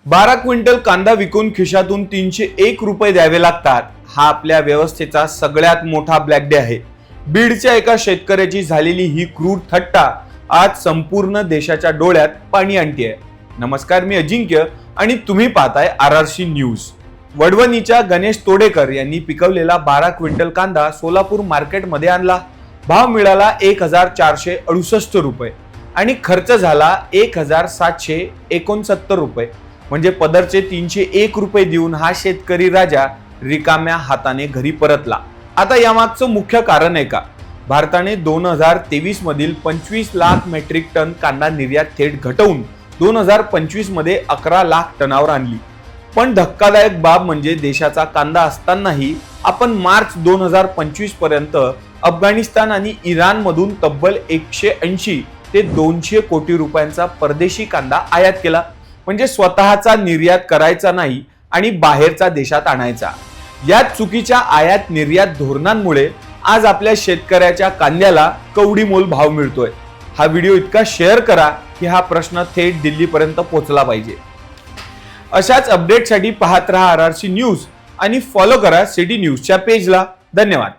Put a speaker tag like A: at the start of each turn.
A: 12 quintal कांदा विकून खिशातून 301 रुपये द्यावे लागतात, हा आपल्या व्यवस्थेचा सगळ्यात मोठा ब्लॅक डे आहे. बीडच्या एका शेतकऱ्याची झालेली ही क्रूर थट्टा आज संपूर्ण देशाच्या डोळ्यात पाणी आणतीये. नमस्कार, मी अजिंक्य आणि तुम्ही पाहताय RRC न्यूज. वडवणीच्या गणेश तोडेकर यांनी पिकवलेला 12 क्विंटल कांदा सोलापूर मार्केटमध्ये आणला. भाव मिळाला 1468 रुपये आणि खर्च झाला 1769 रुपये. म्हणजे पदरचे 301 रुपये देऊन हा शेतकरी राजा रिकाम्या हाताने घरी परतला. आता यामागचं मुख्य कारण आहे का? भारताने 2023 मधील 25 लाख मेट्रिक टन कांदा निर्यात थेट घटवून 2025 मध्ये 11 लाख टनावर आणली. पण धक्कादायक बाब म्हणजे देशाचा कांदा असतानाही आपण मार्च 2025 पर्यंत अफगाणिस्तान आणि इराण मधून तब्बल 180 ते 200 कोटी रुपयांचा परदेशी कांदा आयात केला. म्हणजे स्वतःचा निर्यात करायचा नाही आणि बाहेरचा देशात आणायचा. या चुकीच्या आयात निर्यात धोरणांमुळे आज आपल्या शेतकऱ्याच्या कांद्याला कवडीमोल भाव मिळतोय. हा व्हिडिओ इतका शेअर करा की हा प्रश्न थेट दिल्लीपर्यंत पोहोचला पाहिजे. अशाच अपडेटसाठी पाहत रहा RRC न्यूज आणि फॉलो करा सिटी न्यूजच्या पेजला. धन्यवाद.